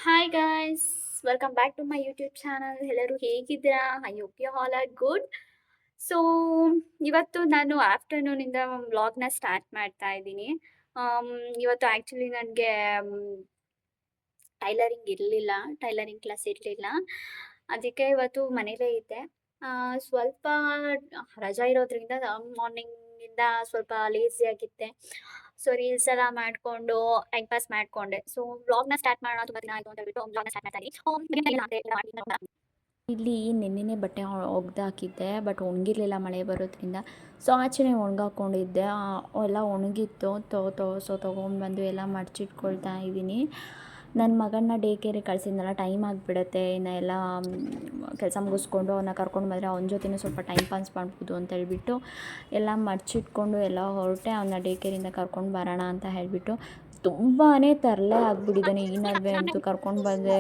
Hi guys, welcome back to my YouTube channel. ಎಲ್ಲರೂ ಹೇಗಿದ್ದೀರಾ? I hope you all are good. So ಇವತ್ತು ನಾನು ಆಫ್ಟರ್ನೂನಿಂದ ವ್ಲಾಗ್ನ ಸ್ಟಾರ್ಟ್ ಮಾಡ್ತಾ ಇದ್ದೀನಿ. ಇವತ್ತು ಆ್ಯಕ್ಚುಲಿ ನನಗೆ ಟೈಲರಿಂಗ್ ಇರಲಿಲ್ಲ, ಟೈಲರಿಂಗ್ ಕ್ಲಾಸ್ ಇರಲಿಲ್ಲ. ಅದಕ್ಕೆ ಇವತ್ತು ಮನೇಲೇ ಇದ್ದೆ. ಸ್ವಲ್ಪ ರಜಾ ಇರೋದ್ರಿಂದ ಮಾರ್ನಿಂಗಿಂದ ಸ್ವಲ್ಪ ಲೇಸಿಯಾಗಿದ್ದೆ. ಸೊ ರೀಲ್ಸ್ ಎಲ್ಲ ಮಾಡಿಕೊಂಡು ಟೈಮ್ ಪಾಸ್ ಮಾಡಿಕೊಂಡೆ. ಸೊ ವ್ಲಾಗ್ನ ಸ್ಟಾರ್ಟ್ ಮಾಡೋಣ, ತುಂಬ ದಿನ ಆಯಿತು ಅಂತ ಹೇಳ್ಬಿಟ್ಟು ವ್ಲಾಗ್ನ ಸ್ಟಾರ್ಟ್ ಮಾಡ್ತಾ ಇದ್ದೀನಿ. ಇಲ್ಲಿ ನಿನ್ನೆನೇ ಬಟ್ಟೆ ಒಗ್ದಾಕಿದ್ದೆ, ಬಟ್ ಒಣಗಿರಲಿಲ್ಲ ಮಳೆ ಬರೋದ್ರಿಂದ. ಸೊ ಆಚೆನೇ ಒಣಗಾಕೊಂಡಿದ್ದೆ, ಎಲ್ಲ ಒಣಗಿತ್ತು. ತೊಗೊಂಡ್ಬಂದು ಎಲ್ಲ ಮಡಚಿಟ್ಕೊಳ್ತಾ ಇದ್ದೀನಿ. ನನ್ನ ಮಗನ ಡೇ ಕೇರಿಗೆ ಕಳಿಸಿದ್ನಲ್ಲ, ಟೈಮ್ ಆಗಿಬಿಡುತ್ತೆ. ಇನ್ನು ಎಲ್ಲ ಕೆಲಸ ಮುಗಿಸ್ಕೊಂಡು ಅವನ್ನ ಕರ್ಕೊಂಡು ಬಂದರೆ ಅವನ ಜೊತೆನೂ ಸ್ವಲ್ಪ ಟೈಮ್ ಪಾಸ್ ಮಾಡ್ಬೋದು ಅಂತ ಹೇಳ್ಬಿಟ್ಟು ಎಲ್ಲ ಮಡಚಿಟ್ಕೊಂಡು ಎಲ್ಲ ಹೊರಟೆ. ಅವನ್ನ ಡೇ ಕೇರಿಂದ ಕರ್ಕೊಂಡು ಬರೋಣ ಅಂತ ಹೇಳಿಬಿಟ್ಟು. ತುಂಬಾ ತರಲೆ ಆಗಿಬಿಟ್ಟಿದ್ದಾನೆ ಈ ನಡುವೆ ಅಂತೂ. ಕರ್ಕೊಂಡು ಬಂದರೆ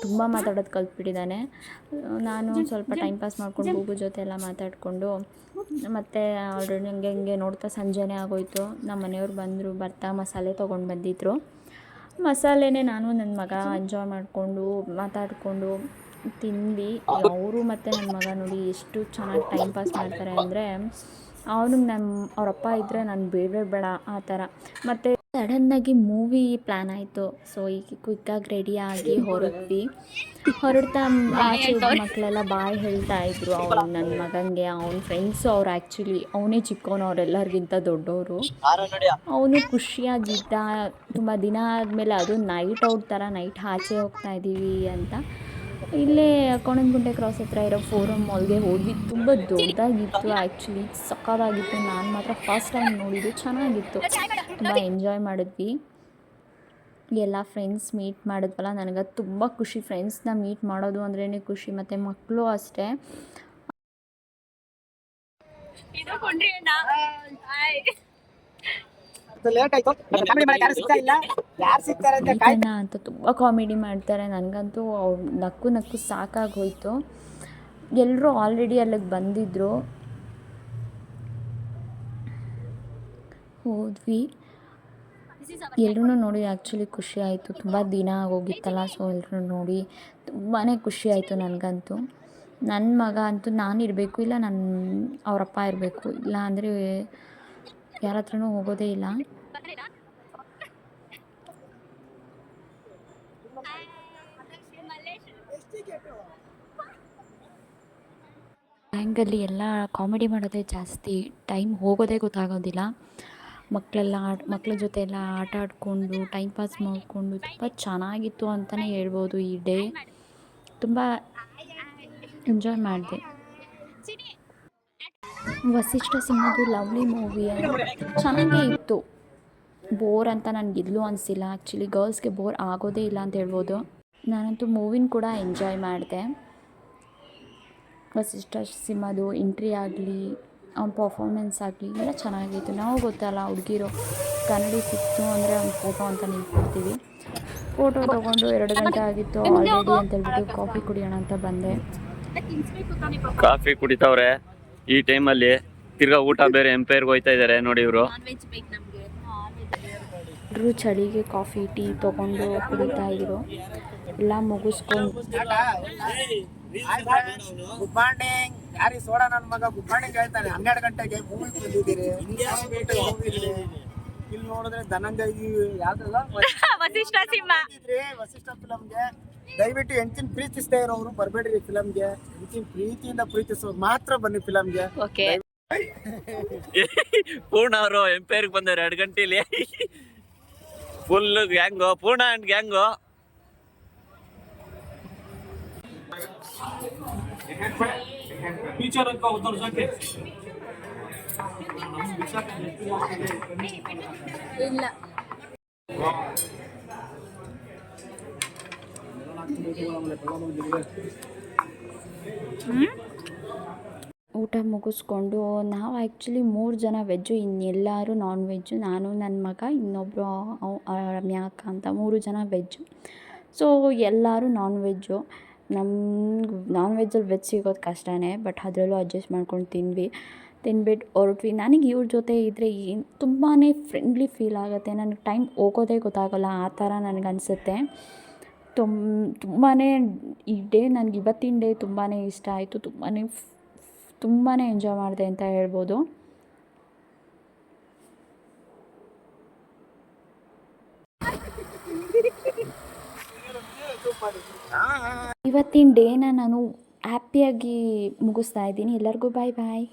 ತುಂಬ ಮಾತಾಡೋದು ಕಲ್ತ್ಬಿಟ್ಟಿದ್ದಾನೆ. ನಾನು ಸ್ವಲ್ಪ ಟೈಮ್ ಪಾಸ್ ಮಾಡ್ಕೊಂಡು ಬೂಬು ಜೊತೆ ಎಲ್ಲ ಮಾತಾಡಿಕೊಂಡು ಮತ್ತು ಆಲ್ರೆಡಿ ಹಂಗೆ ನೋಡ್ತಾ ಸಂಜೆನೇ ಆಗೋಯಿತು. ನಮ್ಮ ಮನೆಯವ್ರು ಬರ್ತಾ ಮಸಾಲೆ ತೊಗೊಂಡು ಬಂದಿದ್ದರು. ಮಸಾಲೆನೇ ನಾನು ನನ್ನ ಮಗ ಎಂಜಾಯ್ ಮಾಡಿಕೊಂಡು ಮಾತಾಡಿಕೊಂಡು ತಿಂದ್ವಿ. ಅವರು ಮತ್ತು ನನ್ನ ಮಗ ನೋಡಿ ಎಷ್ಟು ಚೆನ್ನಾಗಿ ಟೈಮ್ ಪಾಸ್ ಮಾಡ್ತಾರೆ ಅಂದರೆ, ಅವ್ನಿಗೆ ಅವರಪ್ಪ ಇದ್ದರೆ ನಾನು ಬೇಡ ಆ ಥರ. ಮತ್ತು ಸಡನ್ನಾಗಿ ಮೂವಿ ಪ್ಲ್ಯಾನ್ ಆಯಿತು. ಸೊ ಈಗ ಕ್ವಿಕ್ಕಾಗಿ ರೆಡಿಯಾಗಿ ಹೊರಡ್ತಾ ಆಚೆ ಮಕ್ಕಳೆಲ್ಲ ಬಾಯ್ ಹೇಳ್ತಾ ಇದ್ರು ನನ್ನ ಮಗನಿಗೆ. ಅವ್ನ ಫ್ರೆಂಡ್ಸು ಅವ್ರು ಆ್ಯಕ್ಚುಲಿ ಅವನೇ ಚಿಕ್ಕವನು, ಅವರೆಲ್ಲರಿಗಿಂತ ದೊಡ್ಡವರು. ಅವನು ಖುಷಿಯಾಗಿದ್ದ. ತುಂಬ ದಿನ ಆದಮೇಲೆ ಅದು ನೈಟ್ ಔಟ್ ಥರ, ನೈಟ್ ಆಚೆ ಹೋಗ್ತಾ ಇದ್ದೀವಿ ಅಂತ. ಇಲ್ಲೇ ಕೋಣನಗುಂಟೆ ಕ್ರಾಸ್ ಹತ್ರ ಇರೋ ಫೋರಮ್ ಮಾಲ್ಗೆ ಹೋದ್ವಿ. ತುಂಬ ದೊಡ್ಡದಾಗಿತ್ತು, ಆ್ಯಕ್ಚುಲಿ ಸಕ್ಕತ್ತಾಗಿತ್ತು. ನಾನು ಮಾತ್ರ ಫಸ್ಟ್ ಟೈಮ್ ನೋಡಿದ್ದು, ಚೆನ್ನಾಗಿತ್ತು, ತುಂಬ ಎಂಜಾಯ್ ಮಾಡಿದ್ವಿ. ಎಲ್ಲ ಫ್ರೆಂಡ್ಸ್ ಮೀಟ್ ಮಾಡಿದ್ವಲ್ಲ, ನನಗೆ ತುಂಬ ಖುಷಿ. ಫ್ರೆಂಡ್ಸ್ನ ಮೀಟ್ ಮಾಡೋದು ಅಂದ್ರೇ ಖುಷಿ. ಮತ್ತು ಮಕ್ಕಳು ಅಷ್ಟೇ. ಅಂತ ತುಂಬ ಕಾಮಿಡಿ ಮಾಡ್ತಾರೆ. ನನಗಂತೂ ಅವ್ರು ನಕ್ಕು ಸಾಕಾಗೋಯ್ತು. ಎಲ್ಲರೂ ಆಲ್ರೆಡಿ ಅಲ್ಲಿಗೆ ಬಂದಿದ್ದರು. ಹೋದ್ವಿ, ಎಲ್ಲರೂ ನೋಡಿ ಆ್ಯಕ್ಚುಲಿ ಖುಷಿ ಆಯಿತು. ತುಂಬ ದಿನ ಆಗೋಗಿತ್ತಲ್ಲ, ಸೊ ಎಲ್ಲರೂ ನೋಡಿ ತುಂಬಾ ಖುಷಿ ಆಯಿತು ನನಗಂತೂ. ನನ್ನ ಮಗ ಅಂತೂ ನಾನಿರಬೇಕು, ಇಲ್ಲ ಅವರಪ್ಪ ಇರಬೇಕು, ಇಲ್ಲ ಅಂದರೆ ಯಾರ ಹತ್ರನೂ ಹೋಗೋದೇ ಇಲ್ಲ. ಗ್ಯಾಂಗಲ್ಲಿ ಎಲ್ಲ ಕಾಮಿಡಿ ಮಾಡೋದೇ ಜಾಸ್ತಿ, ಟೈಮ್ ಹೋಗೋದೇ ಗೊತ್ತಾಗೋದಿಲ್ಲ. ಮಕ್ಕಳ ಜೊತೆ ಎಲ್ಲ ಆಟ ಆಡಿಕೊಂಡು ಟೈಮ್ ಪಾಸ್ ಮಾಡಿಕೊಂಡು ತುಂಬ ಚೆನ್ನಾಗಿತ್ತು ಅಂತಲೇ ಹೇಳ್ಬೋದು. ಈ ಡೇ ತುಂಬ ಎಂಜಾಯ್ ಮಾಡಿದೆ. ವಸಿಷ್ಠ ಸಿಂಹದ್ದು ಲವ್ಲಿ ಮೂವಿ ಚೆನ್ನಾಗೇ ಇತ್ತು. ಬೋರ್ ಅಂತ ನನಗೆಲ್ಲೂ ಅನಿಸಿಲ್ಲ. ಆ್ಯಕ್ಚುಲಿ ಗರ್ಲ್ಸ್ಗೆ ಬೋರ್ ಆಗೋದೇ ಇಲ್ಲ ಅಂತ ಹೇಳ್ಬೋದು. ನಾನಂತೂ ಮೂವಿನ ಕೂಡ ಎಂಜಾಯ್ ಮಾಡಿದೆ. ವಸಿಷ್ಠ ಸಿಂಹದ್ದು ಎಂಟ್ರಿ ಆಗಲಿ, ಅವ್ನ ಪರ್ಫಾರ್ಮೆನ್ಸ್ ಆಗಲಿ ಎಲ್ಲ ಚೆನ್ನಾಗಿತ್ತು. ನಾವು ಗೊತ್ತಲ್ಲ ಹುಡುಗಿರು, ಕನ್ನಡಿ ಸಿಕ್ತು ಅಂದರೆ ಅವ್ನ ಫೋಟೋ ಅಂತ ನಿಂತ್ಕೊಳ್ತೀವಿ. ಫೋಟೋ ತೊಗೊಂಡು 2 ಗಂಟೆ ಆಗಿತ್ತು ಆಲ್ರೆಡಿ ಅಂತ ಹೇಳ್ಬಿಟ್ಟು ಕಾಫಿ ಕುಡಿಯೋಣ ಅಂತ ಬಂದೆ. ಕಾಫಿ ಕುಡಿತವ್ರೆ ಈ ಟೈಮಲ್ಲಿ. ತಿರ್ಗಾ ಊಟ ಬೇರೆ ಎಂಪೈರ್ಗೆ ಹೋಯ್ತಾ ಇದ್ದಾರೆ ನೋಡಿ ಇವರು. ಎಲ್ಲರೂ ಚಳಿಗೆ ಕಾಫಿ ಟೀ ತೊಗೊಂಡು ಕುಡಿತಾ ಇದ್ರು. ಎಲ್ಲ ಮುಗಿಸ್ಕೊಂಡು ಗುಡ್ ಮಾರ್ನಿಂಗ್ ಯಾರಿ ಸೋಡ ನನ್ನ ಮಗ ಗುಡ್ ಮಾರ್ನಿಂಗ್ ಹೇಳ್ತಾನೆ. 12 ಗಂಟೆಗೆ ಮೂವಿ ಬಂದಿದ್ದೀರಿ. ಇಲ್ಲಿ ನೋಡಿದ್ರೆ ಧನಂಜಯ್ ಯಾವ್ದಲ್ಲ ವಸಿಷ್ಠ ಸಿಂಹ ವಸಿಷ್ಠ ಫಿಲಮ್ಗೆ ದಯವಿಟ್ಟು ಹೆಂಡತಿನ ಪ್ರೀತಿಸ್ತಾ ಇರೋರು ಬರಬೇಡ್ರಿ ಫಿಲಮ್ಗೆ. ಹೆಂಡತಿನ ಪ್ರೀತಿಯಿಂದ ಪ್ರೀತಿಸೋರು ಮಾತ್ರ ಬನ್ನಿ ಫಿಲಮ್ಗೆ. ಪೂರ್ಣ ಅವರು ಎಂಪೈರ್ಗೆ ಬಂದವ್ರು 2 ಗಂಟೆಲಿ. ಫುಲ್ ಗ್ಯಾಂಗು, ಪೂರ್ಣ ಅಂಡ್ ಗ್ಯಾಂಗು. ಇಲ್ಲ ಊಟ ಮುಗಿಸ್ಕೊಂಡು ನಾವು ಆ್ಯಕ್ಚುಲಿ 3 ಜನ ವೆಜ್ಜು, ಇನ್ನೆಲ್ಲರೂ ನಾನ್ ವೆಜ್ಜು. ನಾನು, ನನ್ನ ಮಗ, ಇನ್ನೊಬ್ಬರು ರಮ್ಯಾ ಅಕ್ಕ ಅಂತ 3 ಜನ ವೆಜ್ಜು. ಸೊ ಎಲ್ಲರೂ ನಾನ್ ವೆಜ್ಜು. ನಮ್ಗೆ ನಾನ್ ವೆಜ್ಜಲ್ಲಿ ವೆಜ್ ಸಿಗೋದು ಕಷ್ಟನೇ, ಬಟ್ ಅದರಲ್ಲೂ ಅಡ್ಜಸ್ಟ್ ಮಾಡ್ಕೊಂಡು ತಿಂದ್ವಿ. ತಿನ್ಬಿಟ್ಟು ಹೊರಟ್ವಿ. ನನಗೆ ಇವ್ರ ಜೊತೆ ಇದ್ದರೆ ಏನು ತುಂಬಾ ಫ್ರೆಂಡ್ಲಿ ಫೀಲ್ ಆಗುತ್ತೆ. ನನಗೆ ಟೈಮ್ ಹೋಗೋದೇ ಗೊತ್ತಾಗೋಲ್ಲ, ಆ ಥರ ನನಗನ್ಸುತ್ತೆ. ತುಂಬಾ ಈ ಡೇ ನನಗೆ ಇವತ್ತಿನ ಡೇ ತುಂಬಾ ಇಷ್ಟ ಆಯಿತು. ತುಂಬಾ ಎಂಜಾಯ್ ಮಾಡಿದೆ ಅಂತ ಹೇಳ್ಬೋದು. ಇವತ್ತಿನ ಡೇನ ನಾನು ಹ್ಯಾಪಿಯಾಗಿ ಮುಗಿಸ್ತಾ ಇದ್ದೀನಿ. ಎಲ್ಲರಿಗೂ ಬಾಯ್ ಬಾಯ್.